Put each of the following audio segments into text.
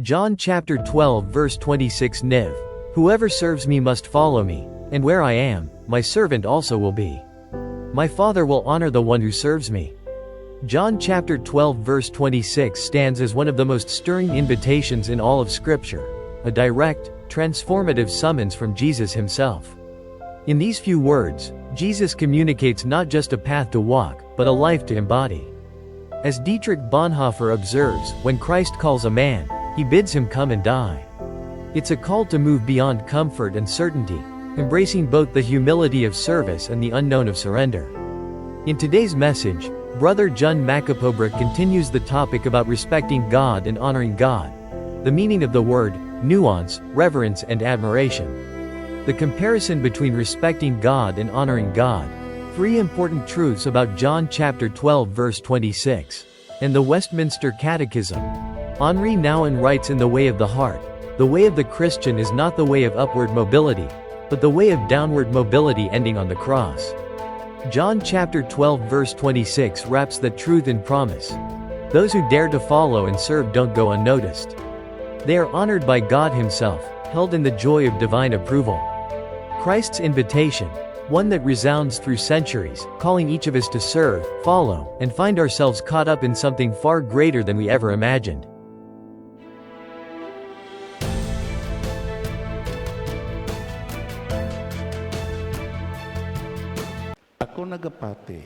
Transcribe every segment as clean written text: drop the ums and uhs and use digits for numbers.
John chapter 12 verse 26 Niv. Whoever serves me must follow me, and where I am, my servant also will be. My Father will honor the one who serves me. John chapter 12 verse 26 stands as one of the most stirring invitations in all of Scripture, a direct, transformative summons from Jesus himself. In these few words, Jesus communicates not just a path to walk, but a life to embody. As Dietrich Bonhoeffer observes, when Christ calls a man, he bids him come and die. It's a call to move beyond comfort and certainty, embracing both the humility of service and the unknown of surrender. In today's message, Brother John Macapobra continues the topic about respecting God and honoring God, the meaning of the word, nuance, reverence and admiration. The comparison between respecting God and honoring God, three important truths about John chapter 12 verse 26, and the Westminster Catechism. Henri Nouwen writes, in The Way of the Heart, the way of the Christian is not the way of upward mobility, but the way of downward mobility ending on the cross. John chapter 12 verse 26 wraps that truth in promise. Those who dare to follow and serve don't go unnoticed. They are honored by God himself, held in the joy of divine approval. Christ's invitation, one that resounds through centuries, calling each of us to serve, follow, and find ourselves caught up in something far greater than we ever imagined. Ako nagapati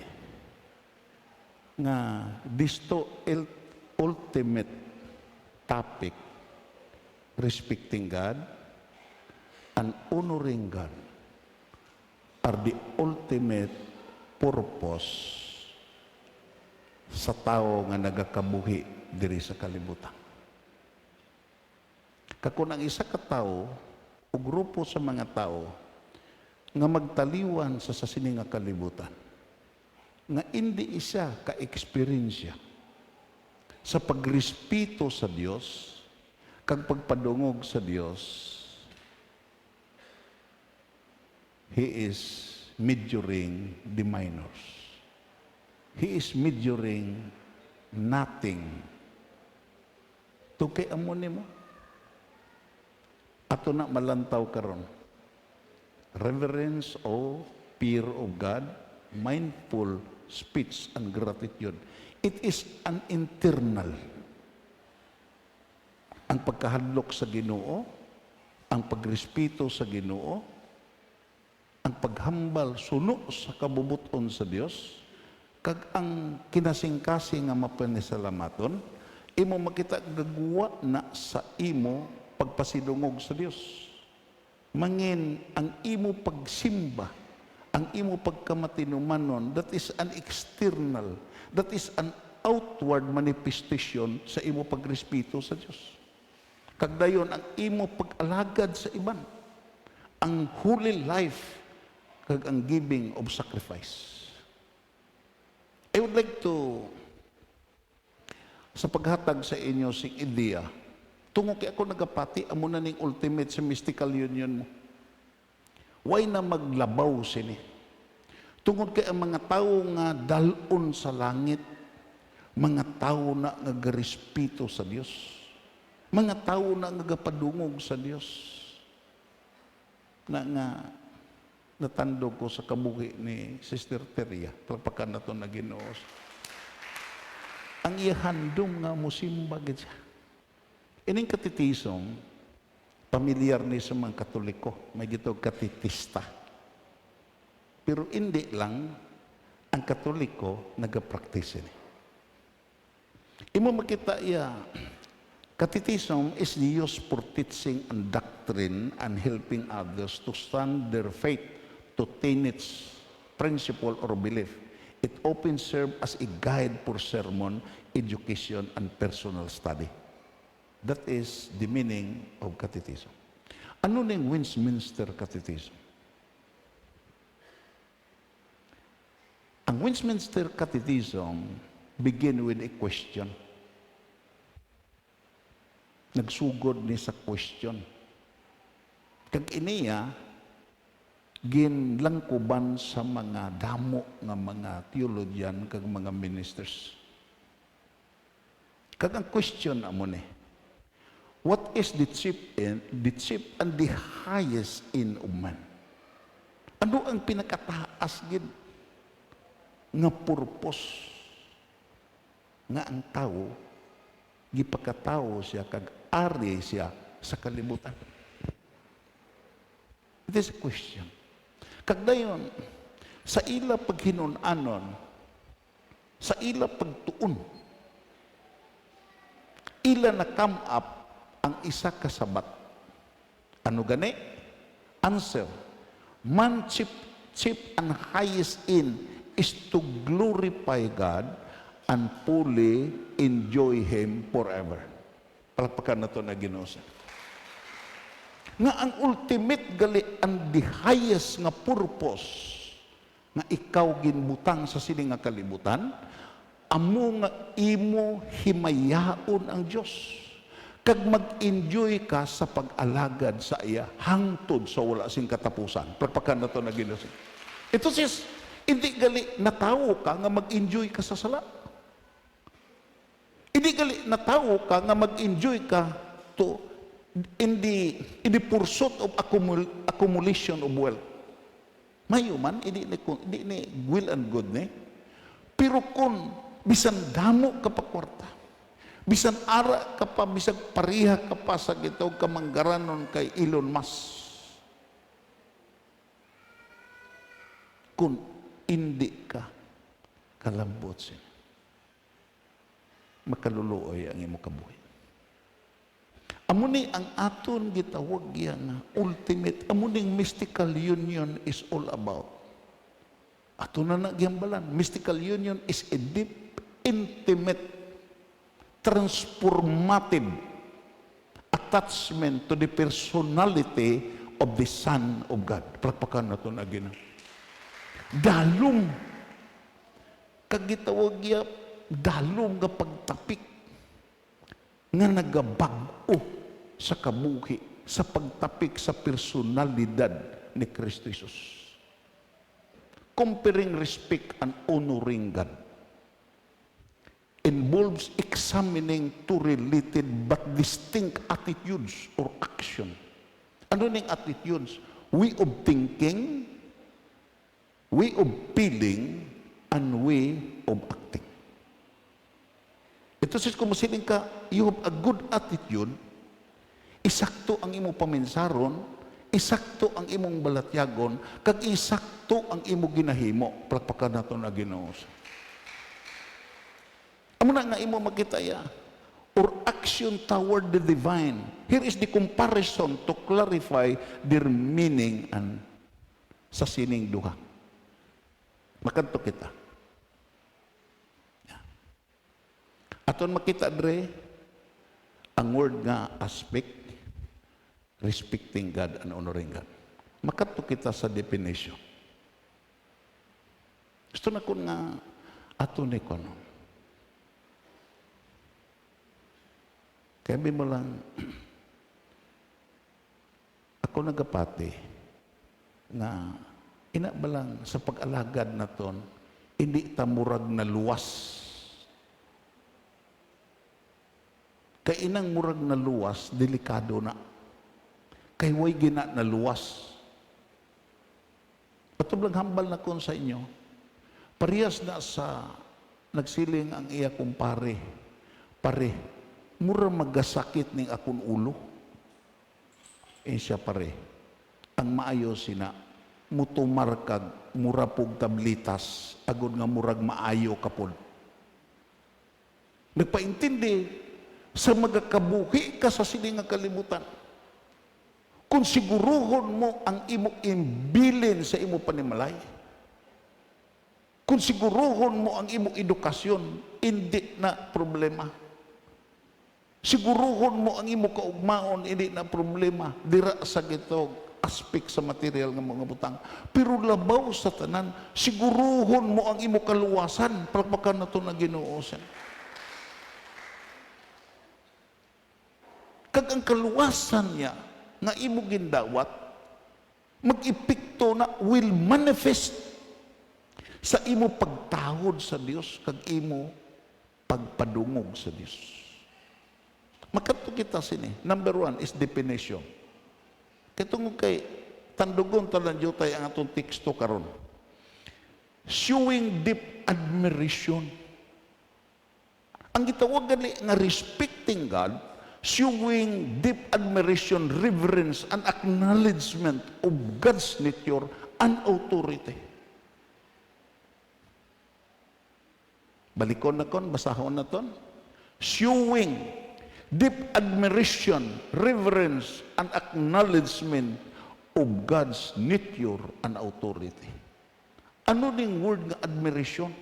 nga disto ultimate topic, respecting God and honoring God, are the ultimate purpose sa tao nga nagakabuhi diri sa kalibutan. Kako nang isa ka tao o grupo sa mga tao nga magtaliwan sa sini nga kalibutan, nga hindi isa ka-eksperyensya sa pagrespeto sa Dios kag pagpadungog sa Dios, he is measuring the minors. He is measuring nothing. Tukay amo nimo ato na malantaw karon. Reverence o fear of God, mindful speech and gratitude. It is an internal. Ang pagkahadlok sa Ginoo, ang pagrespeto sa Ginoo, ang paghambal suno sa kabubuton sa Dios, kag ang kinasingkasing nga mapanisalamaton, imo makita gagwa na sa imo pagpasidungog sa Dios. Mangin ang imo pagsimba, ang imo pagkamatinumanon, that is an external, that is an outward manifestation sa imo pagrespeto sa Dios. Kagdayon ang imo pag-alagad sa iban, ang holy life, kag ang giving of sacrifice. I would like to, sa paghatag sa inyo sing ideya, tungo kay ako nagapati, amo na ning ultimate sa mystical union mo. Why na maglabaw sini? Tungod kay ang mga tao nga dalon sa langit, mga tao na nagarespeto sa Dios, mga tao na nagapadungog sa Dios, na nga natandog ko sa kabuhi ni Sister Teria, pagpakan na ito na Ginoo. Ang ihandom nga musimba gid siya. Ining katitism, pamilyar ni sa mga Katoliko, may gitog katitista. Pero hindi lang ang Katoliko nagapraktis ini. Imo makita iya, katitism is used for teaching and doctrine and helping others to stand their faith to tenets, principle or belief. It often serves as a guide for sermon, education, and personal study. That is the meaning of catechism. Ano ning Westminster Catechism? Ang Westminster Catechism begin with a question. Nagsugod ni sa question. Kag iniya, ginlangkuban sa mga damo nga mga theologian kag mga ministers. Kag ang question amo ni, what is the chief and the highest in of man? Ano ang pinakataas gid nga purpose nga ang tao gipakatao siya kag ari siya sa kalibutan? It is a question. Kag dayon sa ila paghinon-anon, sa ila pagtuon, ila na come up ang isa ka sabat. Ano gani? Answer. Man chief and highest in is to glorify God and fully enjoy Him forever. Palakpakan na ito na Ginoo. Nga ang ultimate gali, ang the highest nga purpose nga ikaw ginbutang sa sining nga kalibutan, amo nga imo himayaon ang Dios. Kag mag-enjoy ka sa pag-alagad sa iya hangtod sa wala sing katapusan. Palakpakan na ito na Ginoo. Ito sis, hindi gali natawo ka nga mag-enjoy ka sa sala. Hindi gali natawo ka nga mag-enjoy ka to in the pursuit of accumulation of wealth. Mayo man, hindi ni will and good ni. Pero kung bisan damo ka pa kwarta, bisan ara ka pa, bisan pariha ka pa sa gitaw kamanggaranon kay Elon Musk, kung hindi ka kalambot siya, makaluluoy ang imo kabuhi. Amo ni ang aton gitawag nga ultimate, amo ning mystical union is all about. Ato na nagyambalan, mystical union is a deep, intimate, transformative attachment to the personality of the Son of God. Palakpakan na ito na Ginoo. Dalom kagitawag ya dalom nga pagtapik nga nagabag-o sa kabuhi, sa pagtapik sa personalidad ni Kristo Jesus. Comparing respect and honoring God involves examining two related but distinct attitudes or action. Ano ning attitudes? Way of thinking, way of feeling, and way of acting. Ito sis, kung masiling ka, you have a good attitude, isakto ang imong paminsaron, isakto ang imong balatyagon, kag isakto ang imong ginahimo. Palakpakan nato na Ginoo. Amo na nga imo makita ya, or action toward the divine. Here is the comparison to clarify their meaning and sa sining duha. Makanto kita. Aton makita dre ang word nga aspect, respecting God and honoring God. Makato kita sa definition. Gusto na ko nga aton ni kono. Kaya mo lang ako nagapati nga ina ba lang sa pag-alagad na ton, hindi tamurag na luwas. Kay inang murag na luwas, delikado na. Kay way gina na luwas. Patublang hambal na kon sa inyo, parehas na sa nagsiling ang iya kong pare, mura magasakit ning akong ulo. Siya pare, ang maayo sina, mutumar kag mura pug tablitas, agod nga murag maayo kapod. Nagpaintindi, sa magakabuhi ka sa sining nga kalibutan. Kung siguruhon mo ang imo imbilin sa imo panimalay, kung siguruhon mo ang imo edukasyon, hindi na problema. Siguruhon mo ang imo kaugmaon, hindi na problema. Dira sa gitog aspect sa material ng mga butang. Pero labaw sa tanan, siguruhon mo ang imo kaluwasan. Palakpakan na ito na Ginoo. Kag ang kaluwasan niya nga imo gindawat, mag-epekto na will manifest sa imo pagtahod sa Dios kag imo pagpadungog sa Dios. Makato kita sini. Number one is definition. Kitong kay tandugon talang jutay ang atong teksto karon. Showing deep admiration. Ang gitawag gali nga respecting God, showing deep admiration, reverence, and acknowledgement of God's nature and authority. Balikon na kon, basahon na ton. Showing deep admiration, reverence, and acknowledgement of God's nature and authority. Ano ning word nga admiration?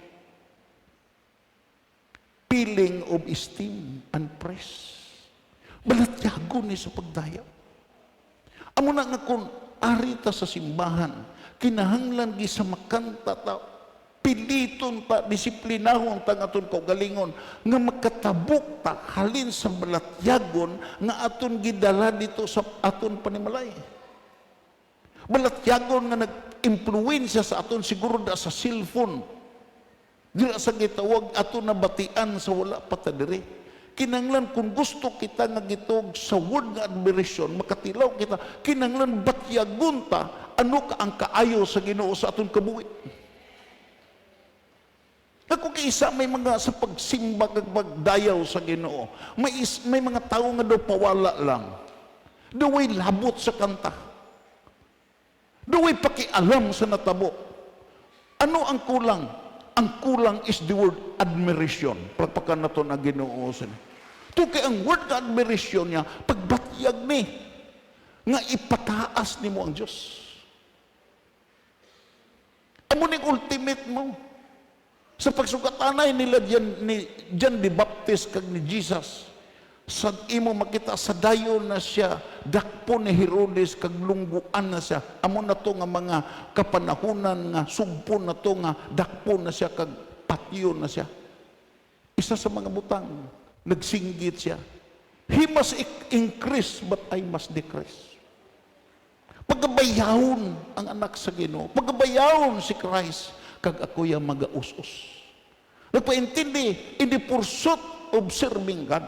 Feeling of esteem and praise. Balatyago ni sa pagdayaw. Amo na nga kung arita sa simbahan, kinahanglan gi sa makanta ta, piliton ta, disiplinahon ta nga aton kaugalingon, nga magkatabok ta halin sa balatyagon nga aton gidala dito sa aton panimalay. Balatyagon nga nag-impluwensya sa aton siguro da sa cellphone. Dira sa gitawag aton na batian sa wala patadiri. Kinanglan kung gusto kita nga gitog sa word nga admiration, makatilaw kita, kinanglan batyagon ta, ano ka ang kaayo sa Ginoo sa aton kabuhi. Ako kaisa may mga sa pagsimba kag pagdayaw sa Ginoo, may mga tao nga daw pawala lang. Daway labot sa kanta. Daway pakialam sa natabo. Ano ang kulang? Ang kulang is the word admiration. Pagpakan na ito na Ginoo. Ito kaya ang word na admiration niya, pagbatyag ni, nga ipataas ni mo ang Diyos. Amo ning ultimate mo. Sa pagsugatanay nila John the Baptist kag ni Jesus, sa imo makita sa dayon na siya, dakpo ni Herodes kag lungguan na siya. Amo na to nga mga kapanahunan nga sugpo na to nga dakpo na siya kag patio na siya. Isa sa mga butang nagsinggit siya. He must increase but I must decrease. Pagabayawon ang anak sa Ginoo. Pagabayawon si Christ kag ako yung mag-us-us. Nagpaintindi in the pursuit of serving God.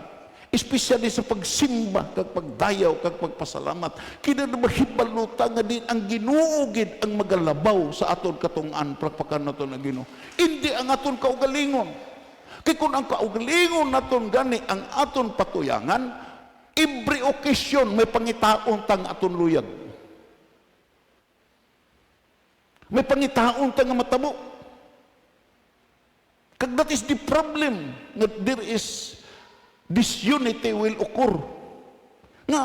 Especially sa pagsimba, kag pagdayaw, kag pagpasalamat. Kinanabahibaluta nga din ang ginuugid ang magalabaw sa aton katungan, prakpakan na ito na Ginoo. Hindi ang aton kaugalingon. Kaya kung ang kaugalingon naton gani ang aton patuyangan, every occasion may pangitaon tang aton luyag. May pangitaon tang matabo. Kag that is the problem, that there is disunity will occur. Nga,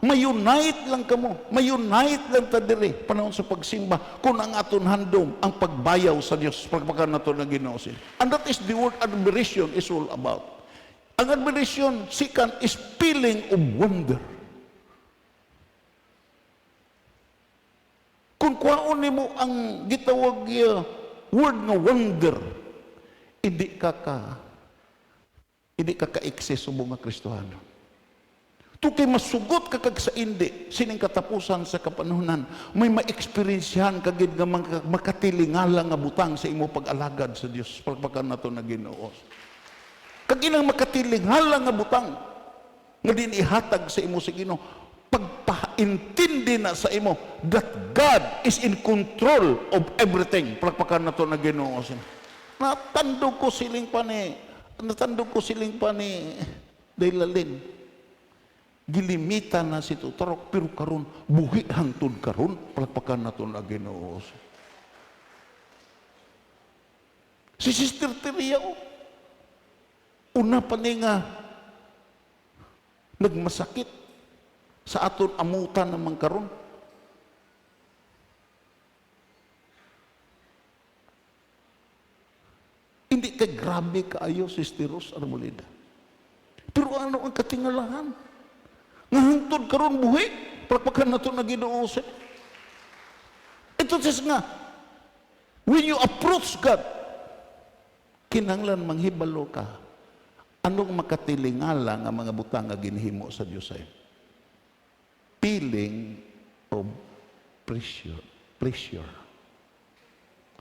may-unite lang kamo. May-unite lang ta diri panahon sa pagsimba kung ang aton handom ang pagbayaw sa Dios pagpakan nato na Ginoo. And that is the word admiration is all about. Ang admiration, second, is feeling of wonder. Kung kwaon nimo ang gitawag word nga wonder, hindi ka ka-ekses mo nga Kristohano. Ito kay masugot ka kag sa indi, sining katapusan sa kapanahunan, may ma-experiensyahan kagid nga makatilingala nga butang sa imo pag-alagad sa Dios. Pagpakan na ito na Ginoo. Kag inang makatilingala nga butang, nga din ihatag sa imo sa Ginoo, pagpaintindi na sa imo that God is in control of everything. Pagpakan na ito na Ginoo. Natandog ko siling pa ni Daylalin. Gilimita na si Tutarok, pero karon buhi hangtod karon, palakpakan na ito na Ginoo. Si Sister Teria, una pa ni nga nagmasakit sa aton amutan naman karon. Hindi kay grabe kaayo, Sister Rose Arboleda. Pero ano ang katingalahan? Nga hangtod karon buhi, palakpakan na ito na Ginoo. Ito says nga, when you approach God, kinanglan manghibalo ka, anong makatilingala nga mga butang nga ginhimo sa Diyos ay? Feeling of pressure.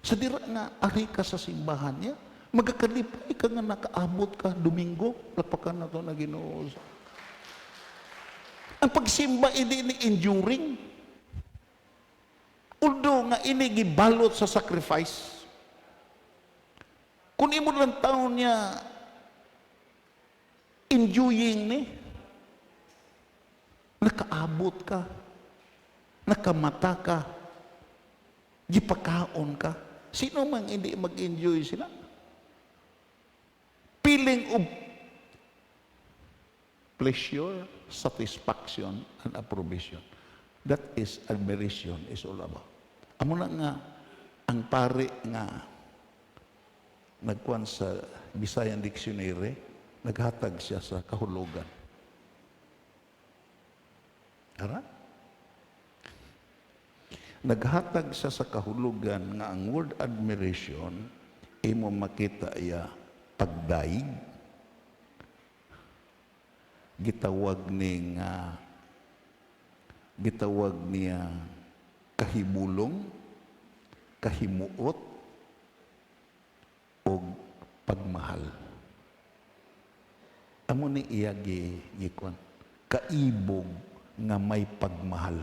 Sa dira nga, ari ka sa simbahan niya, magkakalipay ka nga nakaabot ka Domingo, palakpakan na ito na Ginoo. Ang pagsimba hindi ni enduring. Although nga ini gibalot sa sacrifice. Kung imo lang taon niya enjoying ni, nakaabot ka, nakamata ka, gipakaon ka. Sino man hindi mag-enjoy sila? Feeling of pleasure, satisfaction, and approbation. That is admiration is all about. Amo na nga, ang pare nga nagkuhan sa Bisayan Dictionary, naghatag siya sa kahulugan. Ara? Naghatag siya sa kahulugan nga ang word admiration, imo makita iya pagdaig, gitawag niya kahibulong, kahimuot, o pagmahal. Amo ni iya gikwan, kaibog nga may pagmahal.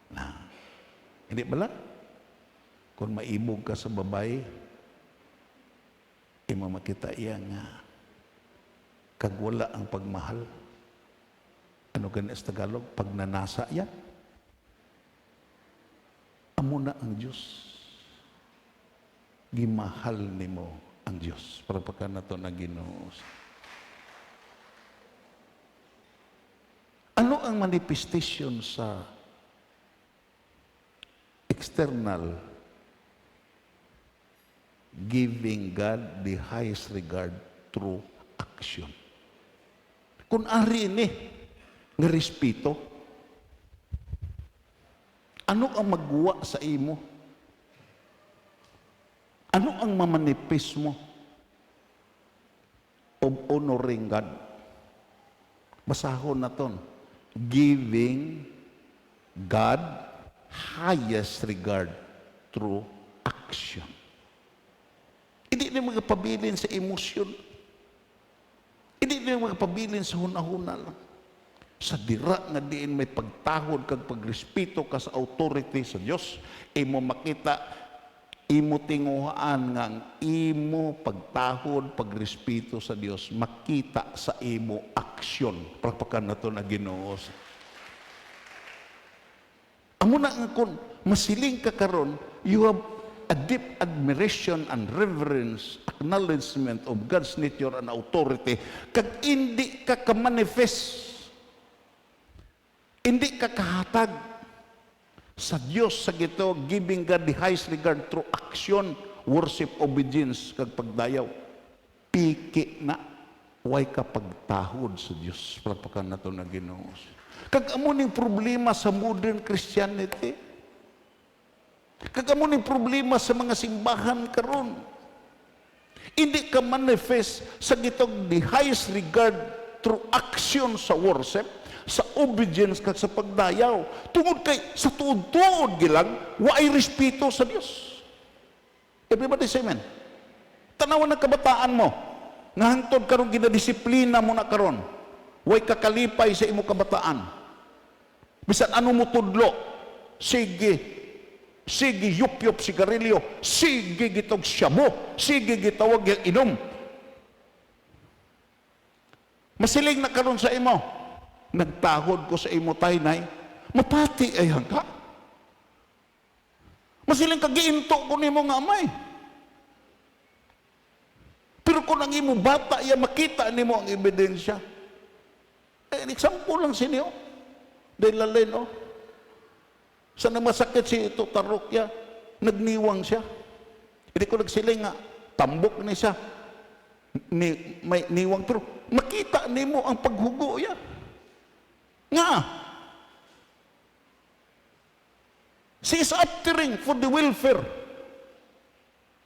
Na, hindi bala? Kung maibog ka sa babae, imo makita iya nga kag wala ang pagmahal. Ano ganit sa Tagalog? Pagnanasa yan. Amo na ang Diyos. Gimahal nimo ang Diyos. Para pagka na ito na Ginoo. Ano ang manifestation sa external giving God the highest regard through action? Kung ari ni nga respeto, ano ang magwa sa imo? Ano ang mamanifest mo of honoring God? Basahon na ton. Giving God highest regard through action. Hindi na magpabilin sa emosyon. Hindi na magpabilin sa hunahuna lang. Sa dira nga diin may pagtahod kag pagrespeto ka sa authority sa Dios, imo makita, imo tinguhaan nga ang imo pagtahod, pagrespeto sa Dios makita sa imo aksyon. Pagpakan nato na Ginoo. Amo na nga kung masiling ka karon, you have a deep admiration and reverence, acknowledgement of God's nature and authority, kag hindi ka ka-manifest, hindi ka kahatag sa Diyos sa gito, giving God the highest regard through action, worship, obedience, kag pagdayaw. Piki na, way ka pagtahod sa Diyos. Pagpakan na ito na Ginoo. Kag amo ning problema sa modern Christianity. Kag amo ning problema sa mga simbahan karon. Hindi ka manifest sa gitong the highest regard through action sa worship, sa obedience kag sa pagdayaw. Tungod kay sa tuod-tuod gilang waay respeto sa Dios. Everybody say amen. Tanawan ng kabataan mo nga hangtod karon ginadisiplina mo na karon. Way kakalipay sa imo kabataan. Bisan ano mo tudlo, sige yup-yup sigarilyo, sige gitog syabo, sige gitawag yung inom. Masiling na karon sa imo, nagtahod ko sa imo taynay, mapati ayan ka. Masiling ka giinto ko nimo nga amay. Pero kung ang imo bata, iya makita nimo ang ebidensya. An example lang sinyo. Dahil lalin, oh. Sa namasakit si ito Tarokya, nagniwang siya. Hindi ko nagsiling nga, tambok ni siya. May niwang, pero makita nimo ang paghugo ya. Nga. She is acting for the welfare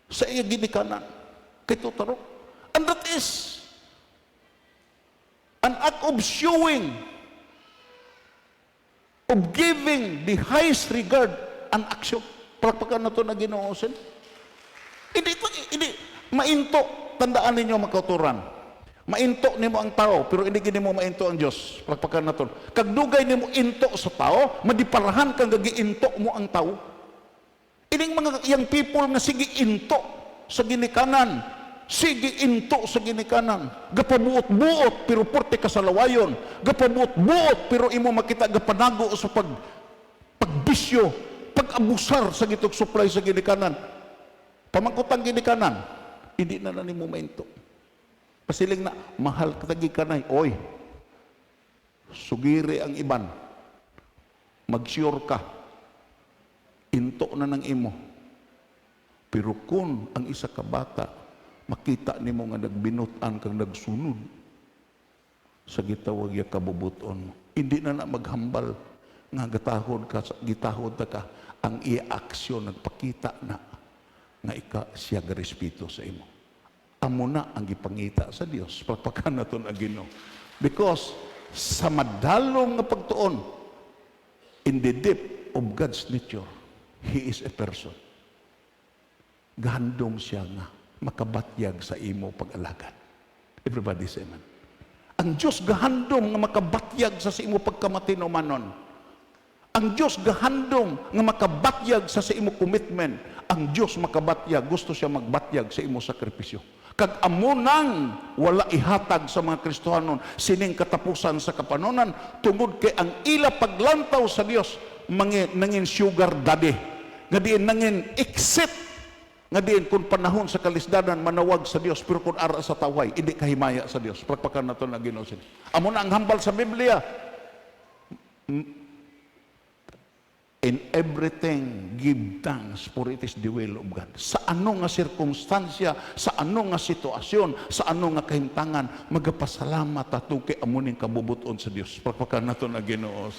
sa iya ginikanan kay Tarok. And that is an act of showing, of giving the highest regard and action. Pagpakan na ito na Ginoosin. Hindi, mainto, tandaan ninyo mga kauturan. Mainto nimo ang tao, pero hindi gini mo mainto ang Dios. Palakpakan naton. Kag dugay nimo into sa tao, madiparahan kang gagiinto mo ang tao. Ining mga yang people nga sige into sa ginikanan, sige into sa ginikanan. Gapabuot-buot pero porte ka sa lawayon. Gapabuot-buot pero imo makita gapanago sa pagbisyo, pag-abusar sa gitog supply sa ginikanan. Pamangkutang ginikanan, hindi na nimo mainto. Pasiling na, mahal katagi kanay, oy, sugiri ang iban, mag-sure ka, into na ng imo. Pero kung ang isa ka bata, makita nimo nga nagbinutan kang nagsunod, sa gitawag ya kabubuton mo. Hindi na maghambal nga gitahod ka, ang i-aksyon nagpakita na nga siya garespeto sa imo. Amo na ang gipangita sa Dios. Palakpakan naton ang Ginoo. Because sa madalong nga pagtuon, in the depth of God's nature, He is a person. Gahandom siya nga makabatyag sa imo pag-alagad. Everybody say amen. Ang Diyos gahandom nga makabatyag sa imo pagkamatinumanon. Ang Diyos gahandom nga makabatyag sa imo commitment. Ang Diyos makabatyag, gusto siya magbatyag sa imo sakripisyo. Kag amunang wala ihatag sa mga Kristohanon sining katapusan sa kapanunan tungod kay ang ila paglantaw sa Dios nangin sugar daddy nga diin nangin exit nga diin kung panahon sa kalisdanan manawag sa Dios pero kung ara sa taway hindi kahimaya sa Dios. Palakpakan naton ang Ginoo. Amo na ang hambal sa Biblia. In everything, give thanks, for it is the will of God. Sa ano nga sirkumstansya, sa ano nga sitwasyon, sa ano nga kahimtangan, magapasalamat ato kay amuning kabubuton sa Dios. Palakpakan nato na Ginoo.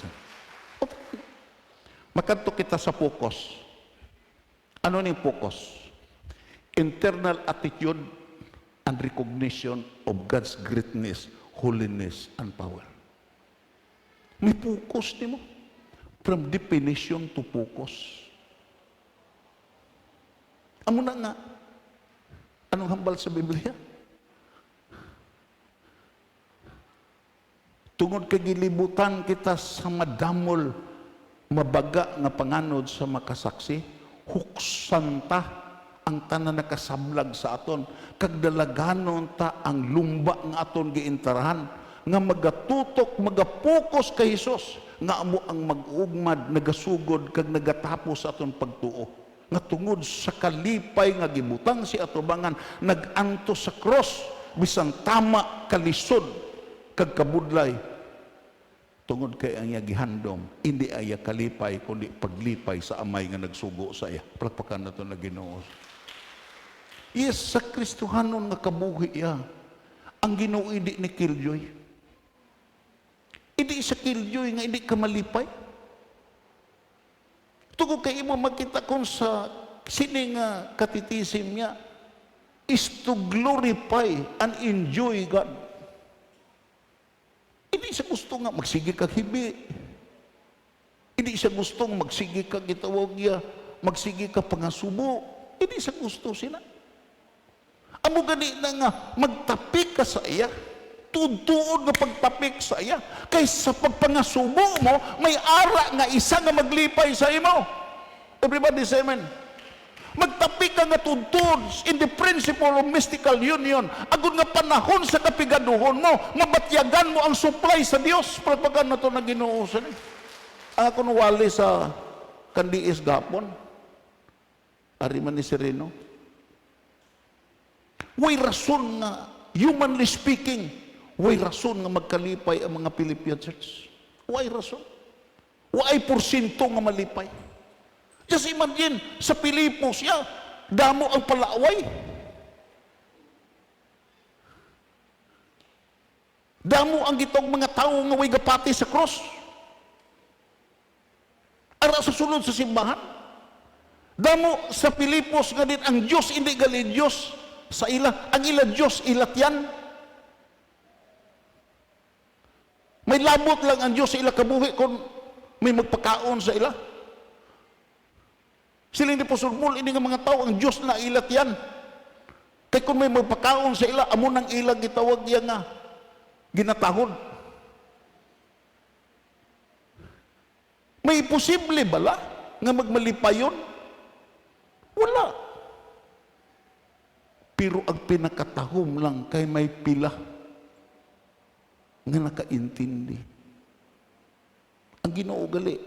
Makadto kita sa focus. Ano ning focus? Internal attitude and recognition of God's greatness, holiness, and power. May focus nimo. From definition to focus. Amo na nga. Anong hambal sa Biblia? Tungod kay gilibutan kita sa madamol, mabaga nga panganod sa makasaksi, huksan ta ang tanan nakasablag sa aton, kag dalaganon ta ang lumba nga aton giintarahan, nga magatutok, magapokus kay Hesus, nga amo ang mag-ugmad, nagasugod, kag nagatapos sa aton pagtuo. Nga tungod sa kalipay nga gibutang si atubangan, naganto sa cross, bisan tama kalisod, kag kabudlay. Tungod kay ang iya gihandom, hindi aya kalipay, kundi paglipay sa amay nga nagsugo sa iya. Palakpakan nato na Ginoo. Yes, sa Kristohanon nga kabuhi iya, ang Ginoo hindi ni killjoy. Hindi sa killjoy nga hindi ka malipay. Tungod kay imo makita kung sa sining katitisim niya is to glorify and enjoy God. Hindi siya gusto nga magsige kag hibi. Hindi siya gustong magsige kag gitawag niya, magsige ka pangasubo. Hindi siya gusto sila. Amo gani na nga magtapik ka sa iya. Tuod nga pagtapik sa iya. Kaysa pagpangasubo mo, may ara nga isa nga maglipay sa imo. Everybody say amen. Magtapik ka nga tuod in the principle of mystical union. Agud nga panahon sa kapigaduhon mo, mabatyagan mo ang supply sa Dios. Pagpagan na ito na Ginoo sa ni. Ako wali sa kandiis gapon. Ari man ni Sereno. Way rason nga, humanly speaking, way rason nga magkalipay ang mga Philippian church. Way rason. Way porsyento nga malipay. Just imagine, sa Pilipos, damo ang palaway. Damo ang gitong mga tao nga way gapati sa cross. Ara sa sulod sa simbahan. Damo sa Pilipos nga din ang Diyos, hindi gali Diyos sa ila. Ang ila Diyos, ilatyan. May labot lang ang Diyos sa ila kabuhi kung may magpakaon sa ila. Siling di po sulmul, ini nga mga tao, ang Diyos na ilat yan. Kay kung may magpakaon sa ila, amo nang ila gitawag iya nga ginatahod. May posible bala nga magmalipayon? Wala. Pero ang pinakatahom lang kay may pila nga nakaintindi. Ang Ginoo gali,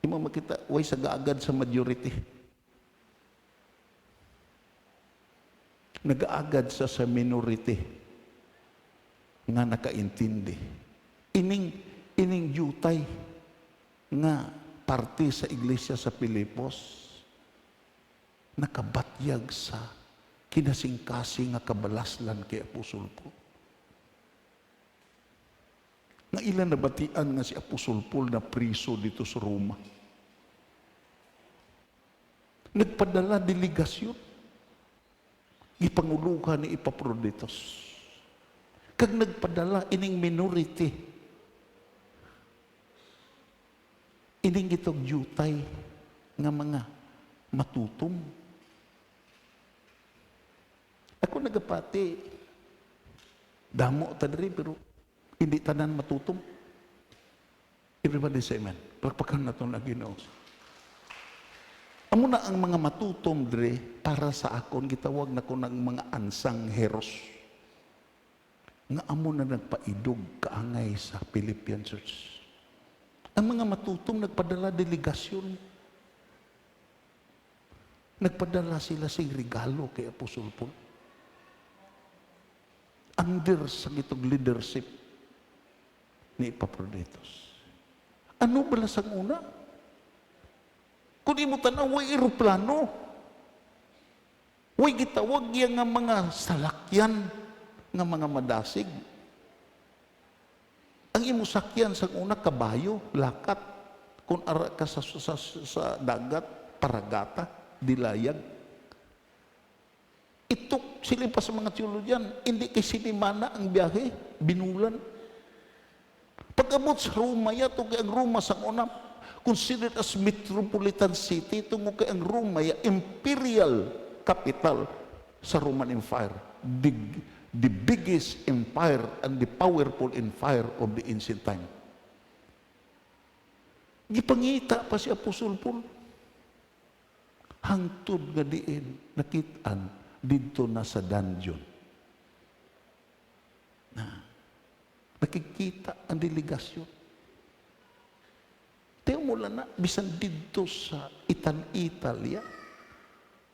imo makita, way sagaagad sa majority. Nagaagad sa minority nga nakaintindi. Ining jutay nga parte sa iglesia sa Pilipos nakabatyag sa kinasingkasing nga kabalaslan kay Apostol Paul. Nga ilan nabatian nga si Apostol Paul na priso dito sa Roma. Nagpadala delegasyon. Ipanguluhan ni Epaphroditus. Kag nagpadala ining minority. Ining gitog jutay nga mga matutom. Ako nagapati, damo ta diri pero hindi tanan matutom. Everybody say amen. Pagpakan na itong Ginoo. Amo na ang mga matutom diri para sa akon, gitawag na ko ng mga ansang heros. Nga amo na nagpaidog kaangay sa Philippian Church. Ang mga matutom nagpadala delegasyon. Nagpadala sila sing regalo kay Apostol Paul. Under sa gitog leadership ni Epaphroditus. Ano bala sang una? Kung imo tanaw, way aeroplano. Way gitawag yang nga mga salakyan nga mga madasig. Ang imo sakyan sa una kabayo, lakat. Kung ara ka sa dagat, paragata, dilayag. Ito, sila pa sa mga teologian, hindi kay sinimana ang biyahe, binulan. Pag-abot sa Roma, yato kay ang Roma sa una, considered as metropolitan city, tungo kay ang Roma, imperial capital sa Roman Empire. The biggest empire and the powerful empire of the ancient time. Gipangita pa si Apostol Paul. Hangtod nga diin, nakitaan, dito na sa dungeon. Nakikita ang delegasyon. Tayo mula na, bisan dito sa Italia,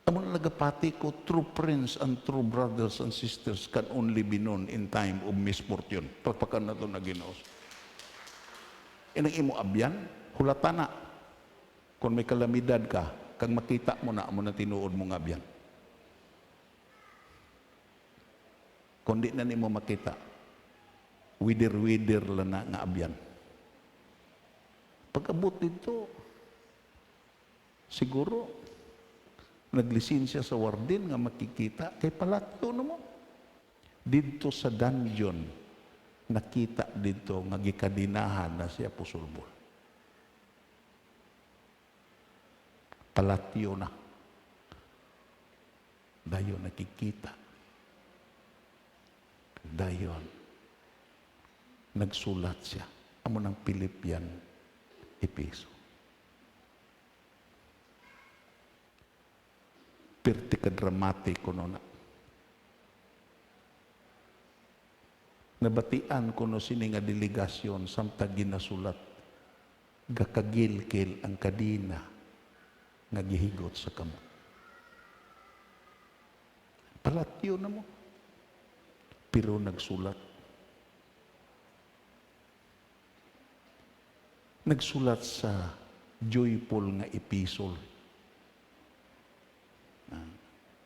amo na nagapati ko, true friends and true brothers and sisters can only be known in time of misfortune. Pagpakan na ito na Ginoo. Inang imo abyan, hulata na. Kung may kalamidad ka, kang makita mo na tinuod mo nga abyan. Kung di na nimo makita, wider-wider lang na nga abyan. Pag-abot dito, siguro, naglisensya sa warden nga makikita, kay palatyo na mo. Dito sa dungeon, nakita dito nga gikadinahan na si Apostol Paul. Palatyo na. Dayon nakikita. Dayon, nagsulat siya. Amo ng Philippian Epistle. Pertika dramatiko no na. Nabatian ko no sini nga delegasyon samtang ginasulat gakagilkil ang kadina nga gihigot sa kamot. Palatyo na mo. Pero nagsulat. Nagsulat sa joyful nga epistle.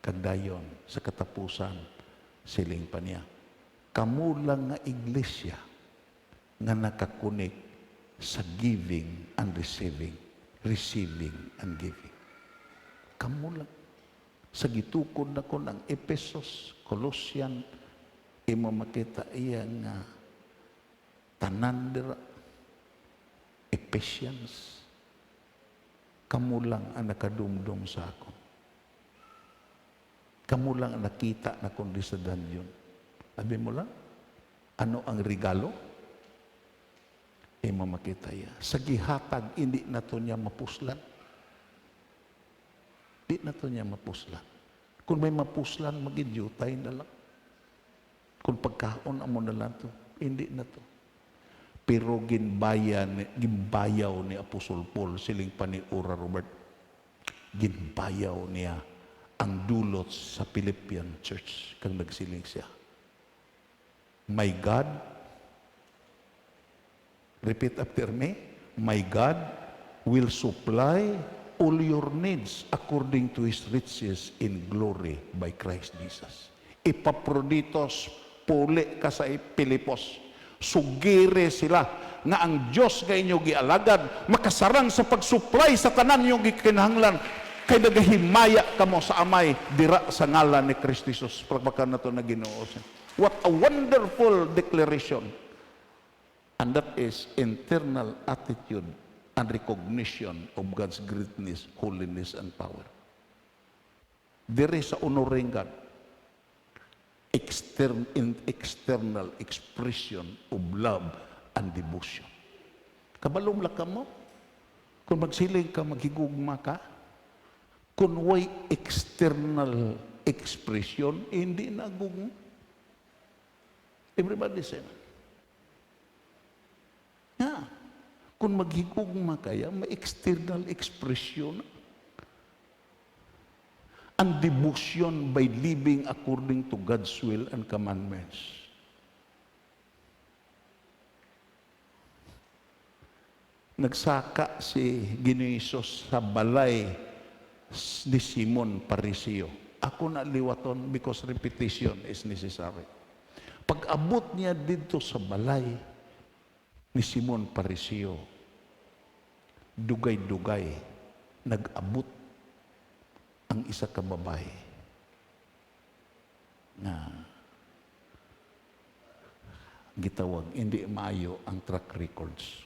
Kagdayon, sa katapusan, siling pa niya. Kamu lang nga iglesia nga nakakunik sa giving and receiving. Receiving and giving. Kamu lang. Sa gitukod na ko ng Ephesus, Colossian, imo makita iya nga tanan dira Ephesians, kamu lang ang nakadumdum sa ako. Kamu lang ang nakita na kundi sa dungeon. Sabi mo lang, ano ang regalo? Mamakita ya. Sa gihatag, hindi na to niya mapuslan. Hindi na to niya mapuslan. Kung may mapuslan, mag-idyutay na lang. Kung pagkaon amo na lang to, hindi na to. Pero gimbayaw ni Apostol Paul, siling pa ni Ora Robert, ginbayaw niya ang dulot sa Philippian church kang nagsiling siya. My God, repeat after me, my God will supply all your needs according to His riches in glory by Christ Jesus. Epaphroditus, puli ka sa Pilipos. Sugire sila nga ang Diyos nga inyo gialagad makasarang sa pagsupply sa tanan yung gikinahanglan kay nagahimaya kamo sa amay dira sa ngalan ni Kristo Jesus. Pagbakan na to na Ginoo. What a wonderful declaration. And that is internal attitude and recognition of God's greatness, holiness, and power. There is a honoring God. External expression of love and devotion. Kabalom lang ka mo, kung magsiling ka, maghigugma ka, kung way external expression, hindi na gugma. Everybody say, yeah. Kung maghigugma kaya, may external expression. And devotion by living according to God's will and commandments. Nagsaka si Ginoisos sa balay ni Simon Pariseo. Ako na liwaton because repetition is necessary. Pag-abot niya dito sa balay ni Simon Pariseo, dugay-dugay, nag-abot ang isa ka babae na gitawag, hindi maayo ang track records.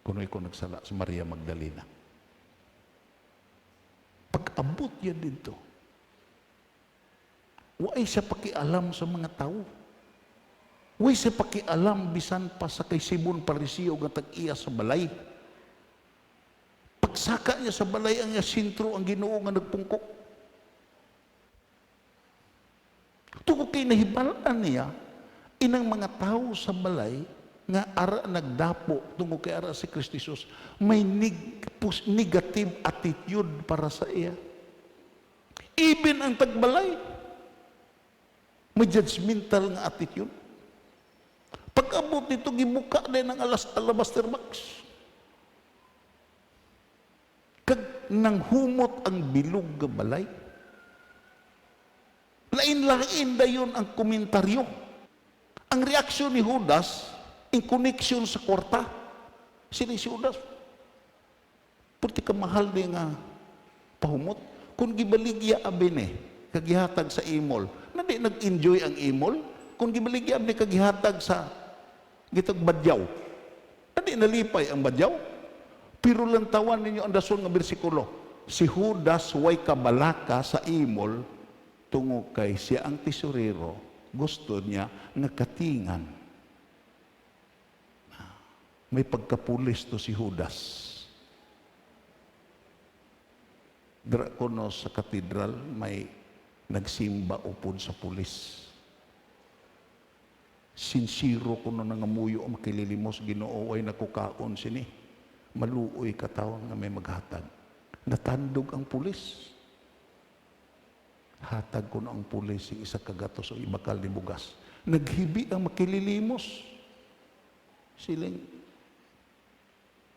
Kunoy ko nagsala sa Maria Magdalena. Pag-abot yan dito, wala siya pakialam sa mga tao. Wala siya pakialam bisan pa sa kay Simon Pariseo nga tag-iya sa balay. Pagsaka niya sa balay ang niya sintro ang Ginoo nga nagpungkok. Tungkol kay nahibalaan niya, inang mga tao sa balay nga ara nagdapo tungkol kay ara si Kristo Jesus, may negative attitude para sa iya. Even ang tagbalay, may judgmental nga attitude. Pag-abot nito, gibuka din ang alabaster box. Kag nang humot ang bilog nga balay. Lain-lain dayon ang komentaryo. Ang reaksyon ni Judas in connection sa kwarta. Sino si Judas? Purti ka mahal din nga pahumot. Kung gibaligya abin kagihatag sa imol, na di nag-enjoy ang imol. Kung gibaligya abin kagihatag sa gitag badyaw, na di nalipay ang badyaw. Pero lang tawan ninyo ang dason nga bersikulo. Si Judas way kabalaka sa imol tungo kay siya ang tesorero. Gusto niya nga katingan. May pagkapulis to si Judas. Dira kuno sa katedral may nagsimba upod sa pulis. Sinsiro kuno nangamuyo ang makililimos Ginoo ay nakukaon sini. Maluoy katawan nga may maghatag. Natandog ang pulis. Hatag ko na ang pulis yung isa kagatos o ibakal ni bugas. Naghibi ang makililimos. Siling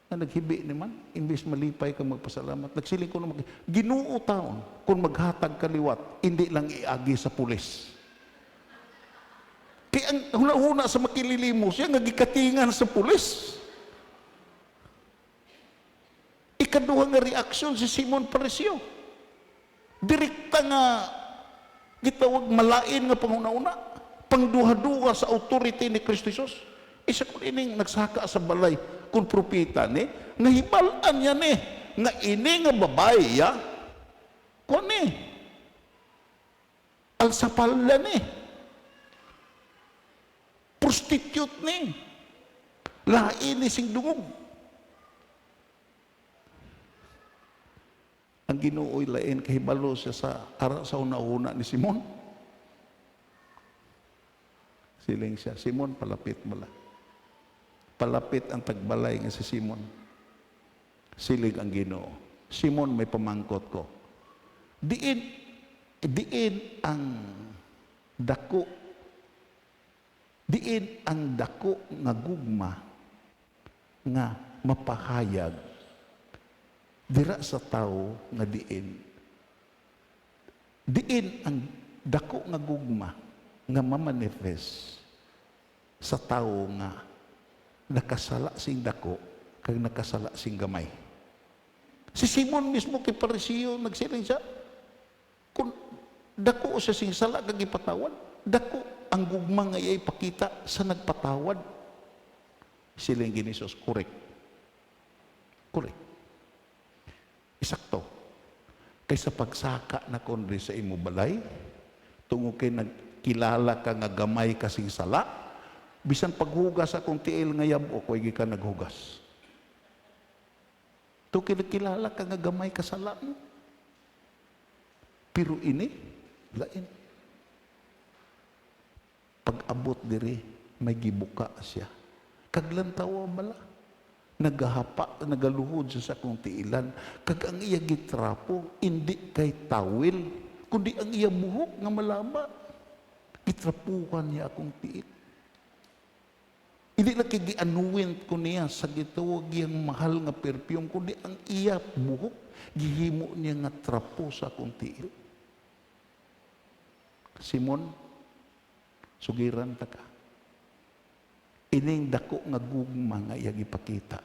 na naghibi naman, imbes malipay kang magpasalamat. Nagsiling ko na Ginoo taon kung maghatag kaliwat, hindi lang iagi sa pulis. Kaya ang huna-huna sa makililimos, yan nagikatingan sa pulis. Ikaduha nga reaksyon si Simon Pariseo. Direkta nga gitawag malain nga panguna-una, pangduha-duha sa authority ni Kristo Jesus. Isa ko ining nagsaka sa balay kung propeta ni, nahibalaan niya ni, nga ini nga babae ya, kung ni, Alsapalda ni. Prostitute ni. Lain ni sing dungog. Ang Ginoo'y lain kahibalo siya sa ara sa una-una ni Simon. Siling siya, Simon, palapit mo lang. Palapit ang tagbalay nga si Simon. Siling ang Ginoo. Simon, may pamangkot ko. Diin ang dako. Diin ang dako nga gugma nga mapahayag dira sa tao nga diin ang dako nga gugma nga mamanifest sa tao nga nakasala sing dako kag nakasala sing gamay. Si Simon mismo kay Pariseo nagsiling siya, kung dako sa sing sala kag ipatawad, dako ang gugma nga iyay pakita sa nagpatawad. Siling ginisos, correct. Isakto. Kaysa pagsaka na kundi sa imo balay, tungo kay nagkilala ka nga gamay kasing sala, bisan paghugas akong tiil nga yabo, kung hindi ka naghugas. Tungo kay nagkilala ka nga gamay kasala mo. Pero ini, lain. Pag-abot diri, may gibuka siya. Kaglantawa bala. Nagahapa, nagaluhod sa akong tiilan. Kag ang iya gitrapo, hindi kay tawil, kundi ang iya buhok nga malaba. Gitrapuhan niya akong tiil. Hindi na gianuwin ko niya sa gitawag yang mahal nga perfume, kundi ang iya buhok, gihimo niya nga trapo sa akong tiil. Simon, sugiran ta ka. Ining dako nga gugma nga iyang ipakita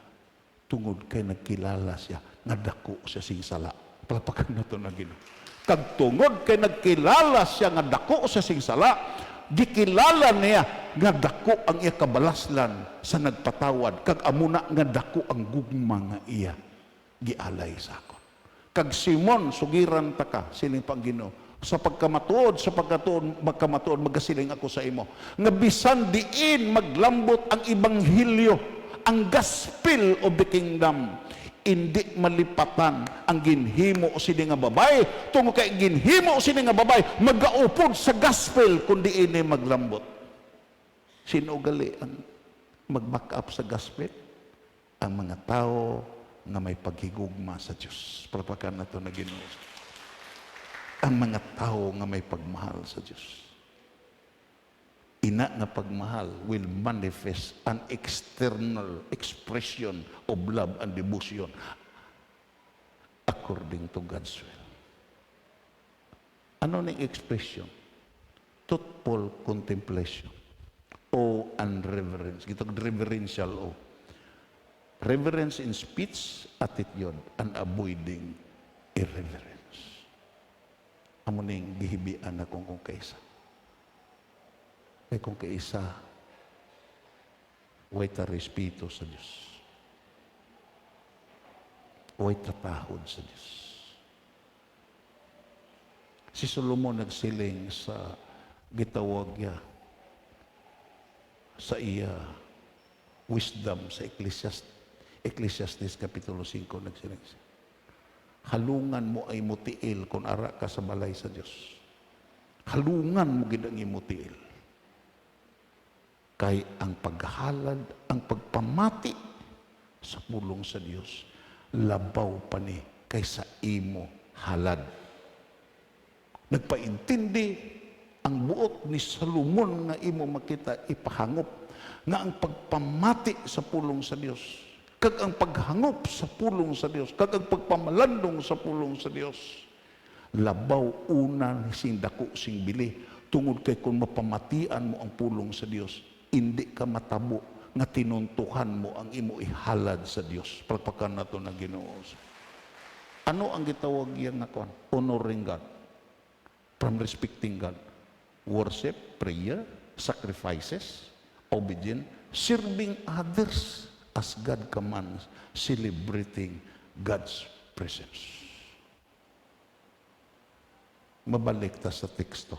tungod kay nagkilala siya nga dako sa sing sala. Palapakan na ito na Ginoo. Kag tungod kay nagkilala siya nga dako sa sing sala, gikilala niya nga dako ang iya kabalaslan sa nagpatawad, kag amuna nga dako ang gugma nga iya gialay sa akon. Kag Simon, sugiran ta ka, siling pang Ginoo, sa pagkamatuod, magkasiling ako sa imo. Nga bisan diin maglambot ang ebanghelyo, ang gospel of the kingdom, hindi malipatan ang ginhimo sini nga babay, tungo kay ginhimo sini nga babay, magaupod sa gospel kung diin ay maglambot. Sino gali ang mag-back up sa gospel? Ang mga tao nga may paghigugma sa Diyos. Palapakan na ito na Ginoo. Ang mga tao nga may pagmahal sa Diyos. Ina nga pagmahal will manifest an external expression of love and devotion according to God's will. Ano ning expression? Thoughtful contemplation o unreverence. Gitong reverential o. Reverence in speech, attitude, and avoiding irreverence. Amo ning gihibian akong kung kaisa. Kay kung kaisa, way ta respeto sa Diyos. Way tatahod sa Diyos. Si Solomon nagsiling sa gitawag niya sa iya wisdom sa Ecclesiastes Kapitulo 5 nagsiling siya. Halungan mo ay mutiil kung ara ka sa balay sa Diyos. Halungan mo gid ang imutiil. Kay ang paghalad, ang pagpamati sa pulong sa Diyos, labaw pa ni kaysa imo halad. Nagpaintindi ang buot ni Solomon nga imo makita ipahangop nga ang pagpamati sa pulong sa Diyos, kag ang paghangop sa pulong sa Diyos, kag ang pagpamalandong sa pulong sa Diyos, labaw una sing dako sing bili, tungod kay kung mapamatian mo ang pulong sa Diyos, hindi ka matabo nga tinuntuhan mo ang imo ihalad sa Diyos. Palpakan na ito na Ginoo. Ano ang gitawag yan nga kon? Honoring God. From respecting God. Worship, prayer, sacrifices, obedience, serving others as God commands, celebrating God's presence. Mabalik ta sa teksto.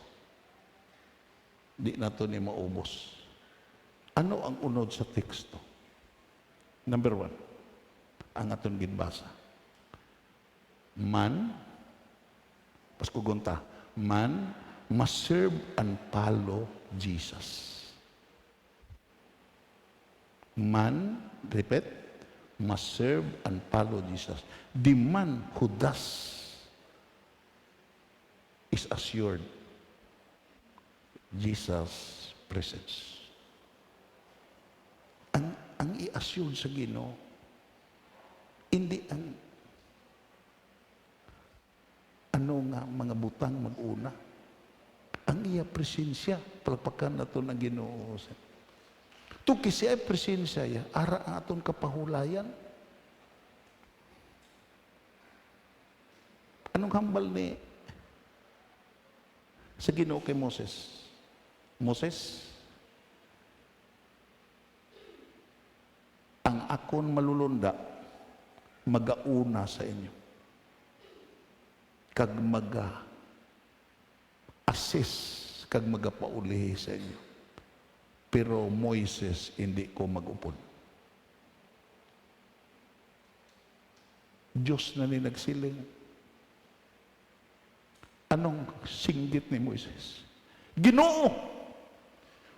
Di na to ni maubos. Ano ang unod sa teksto? Number 1, ang aton ginbasa. Man, paskugunta, man must serve and follow Jesus. Man, repeat, must serve and follow Jesus. The man who does is assured Jesus' presence. Ang i-assure sa Ginoo, hindi ang ano nga mga butang mag-una. Ang iya presensya, palpakan na ito ng Ginoo. Tuki siya presensya ya, ara ang aton kapahulayan. Anong hambal ni sa Ginoo kay Moses? Moses, ang akon malulunda, magauna sa inyo. Kag maga-assist, kag magapauli sa inyo. Pero Moises, hindi ko mag-upod. Diyos na ni nagsiling. Anong singgit ni Moises? Ginoo,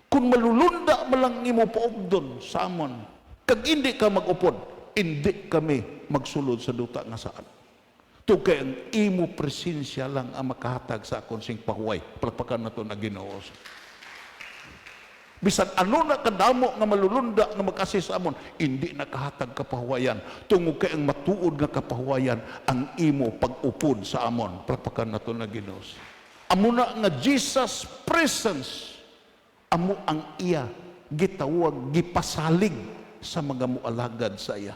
kung malulunda malang imo paugdon sa amon, kag hindi ka mag-upod, hindi kami magsulod sa duta nga saan. To kay ang imo presensya lang ang makahatag sa akon sing pahuway. Palpakan na ito na Ginoo. Bisan ano na kadamo nga malulunda nga mag-assist amon, hindi nakahatag kapahuwayan. Tungod kay ang matuod nga kapahuwayan ang imo pag-upod sa amon. Palpakan na ito na Ginoo. Amo na nga Jesus presence, amo ang iya gitawag, gipasalig sa mga mualagad sa iya.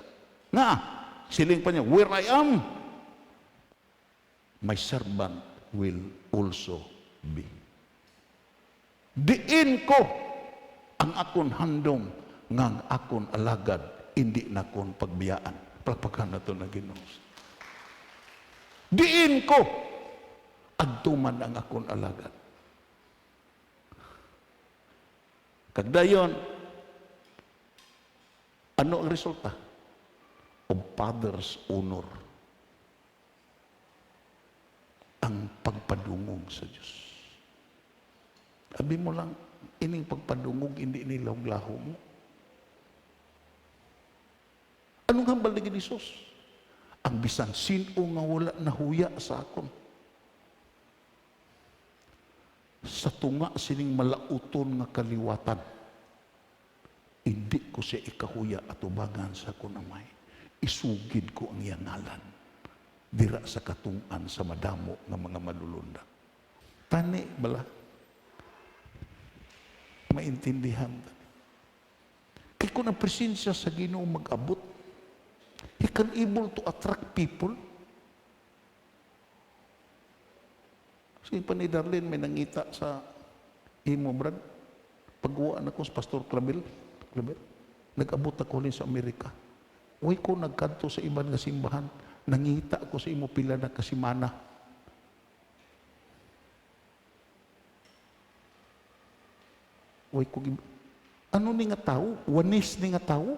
Nga, siling pa niya, where I am, my servant will also be. Diin ko ang akon handom ngang akon alagad, hindi na kon pagbiyaan. Palpakan na ito na Ginoo. Diin ko agtuman ang akon alagad. Kagdayon, ano ang resulta? Of Father's honor. Ang pagpadungog sa Diyos. Sabi mo lang, ining pagpadungog, hindi nilawlaho mo. Anong hambal ni Jesus? Ang bisan sino nga wala nahuya sa akon. Sa tunga sining malauton nga kaliwatan, hindi ko siya ikahuya at ubangan sa akon amay. Isugid ko ang iyang ngalan. Dira sa katungan sa madamo ng mga malulunda. Tani bala? Maintindihan. Kaya kung ang presensya sa Ginoo mag-abot, he can able to attract people. Sige pa ni Darlene, may nangita sa imo, Brad. Pagwaan ako sa Pastor Clavel, nag-abot ako rin sa Amerika. Uy ko nagkanto sa iban nga simbahan, nangita ako sa imo pila na kasimana. Uy ko, ano ni nga tao? Wanis ni nga tao?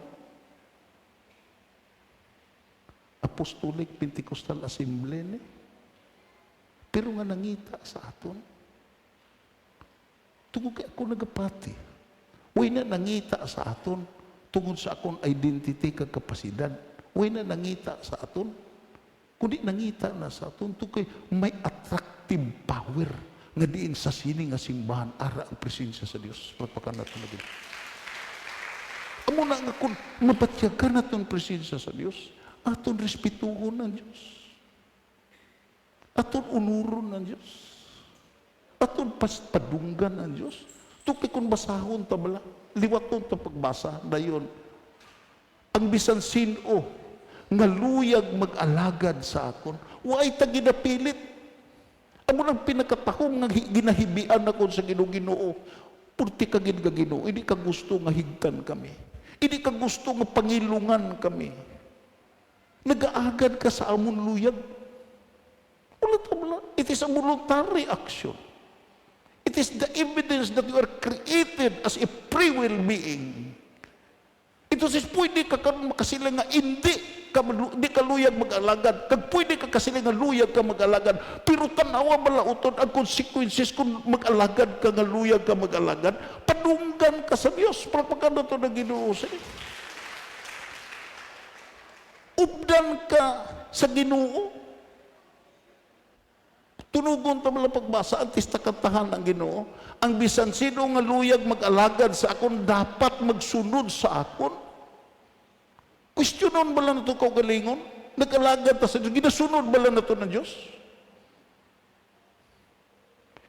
Apostolic Pentecostal Assembly ni. Pero nga nangita sa aton. Tungod kay ako nagapati. Uy na nangita sa aton. Tungod sa akong identity kag kapasidad. Uy na nangita sa aton. Kundi nangita na sa aton. Tungod kay may attractive power nga diin sa sini nga simbahan ara ang presensya sa Dios. Pagpakan natin na din. Amo na nga kung mabatyagan natin presensya sa Dios, aton respetuhon ng Dios. Aton unuron ng Dios. Aton padunggan ng Dios. Tukay kung basahon ta bala, liwaton ta pagbasa dayon. Ang bisan sino nga luyag mag-alagad sa akon, way ta ginapilit. Amo nang pinakatahom nga ginahibian ako sa Ginoo. Purti ka Ginoo, hindi ka gusto nga higtan kami. Hindi ka gusto nga pangilungan kami. Nagaagad ka sa amon luyag. It is a voluntary action. It is the evidence that you are created as a free will being. Ito says, pwede ka makasilang nga hindi ka luyag mag-alagad. Kag pwede ka kasilang nga luyag ka mag-alagad. Pero tanawa malauton ang consequences kung mag-alagad ka nga luyag ka mag-alagad. Padunggan ka sa Dios. Propaganda to na Ginoo sa iyo. Ubdan ka sa Ginoo. Tunugon ta mala pagbasa ang tista kantahan ng Ginoo. Ang bisan sino nga luyag mag-alagad sa akon dapat magsunod sa akon. Questionon ba lang na ito kaugalingon? Nag-alagad ta sa Diyos. Ginasunod ba lang na ito ng Diyos?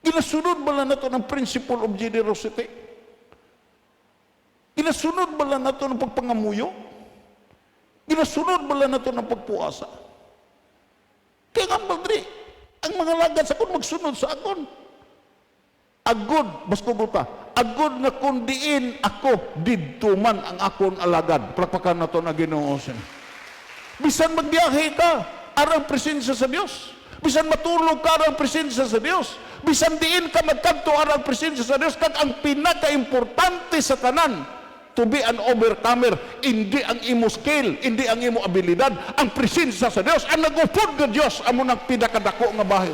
Ginasunod ba lang na ito ng principle of generosity? Ginasunod ba lang na ito ng pagpangamuyo? Ginasunod ba lang na ito ng pagpuasa? Kaya nga madri, ang mga lagad sa akon magsunod sa akon. Agod, basko guta, agod nga kundiin ako, didto man ang akon alagad. Palakpakan na ito na Ginoo. Bisan magbiyahe ka, arang presensya sa Diyos. Bisan matulog ka, arang presensya sa Diyos. Bisan diin ka magkanto, arang presensya sa Diyos. Kag ang pinaka-importante sa tanan, to be an overcomer, hindi ang imo skill, hindi ang imo abilidad, ang presensya sa Diyos. Ang nag-upod ng Diyos, amo ng pinakadako nga bahay.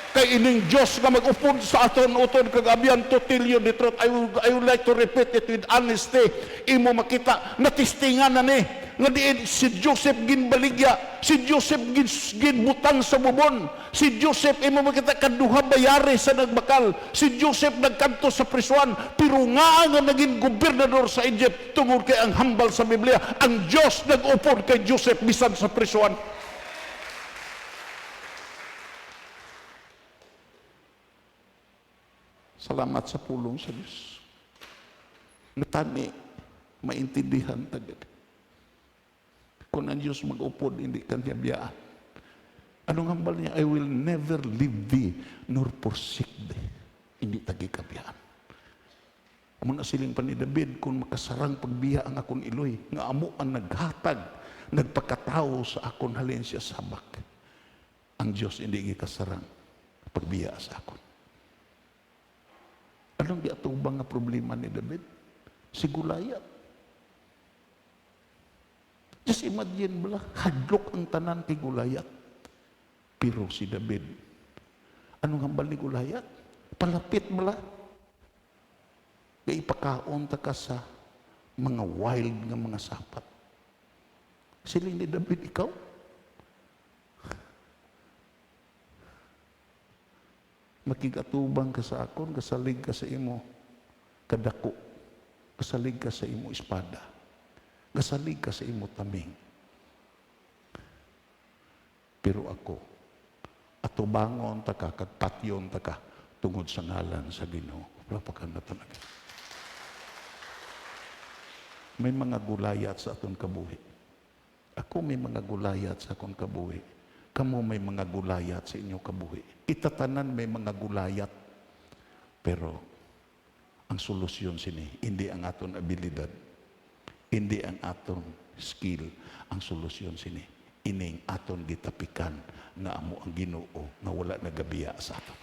Kay ining Diyos nga mag-upod sa aton uton kagabihan, to tell you the truth. I would like to repeat it with honesty. Imo makita, natistingan na ni, nga diin si Joseph ginbaligya, si Joseph ginbutang sa bubon, si Joseph imo makita kaduha bayari sa nagbakal, si Joseph nagkanto sa prisuan, pero nga naging gobernador sa Egypt tungod kay ang hambal sa Biblia. Ang Diyos nag-upod kay Joseph bisan sa prisuan. Salamat sa pulong sa Diyos. Natani, maintindihan tagad. Kung ang Diyos mag-upod, hindi kanya biyaan. Anong hambal niya? I will never leave thee, nor forsake thee. Hindi tagi kabiyaan. Amo na siling pa ni David, kung makasarang pagbiya ang akong iloy, nga amo ang naghatag, nagpakatao sa akong halin siya sabak. Ang Diyos hindi kasarang pagbiya sa akon. Anong giatubang nga problema ni David? Si Goliath. Just imagine bala, hadlok ang tanan kay Goliath. Pero si David, anong hambal ni Goliath? Palapit bala. Kaya ipakaon ta ka sa mga wild nga mga sapat. Siling ni David, ikaw? Makigatubang ka sa akon, kasalig ka sa imo kadako, kasalig ka sa imo espada, kasalig ka sa imo taming. Pero ako, atubangon ta ka, kagpatyon ta ka, tungod sa ngalan sa Ginoo. Lapakan na talaga. May mga gulayat sa aton kabuhi. Ako may mga gulayat sa akon kabuhi. Kamu may mga gulayat sa inyo kabuhi. Itatanan may mga gulayat. Pero, ang solusyon sini, hindi ang aton abilidad, hindi ang aton skill. Ang solusyon sini, ining aton gitapikan na amo ang Ginoo na wala nagabiya sa aton.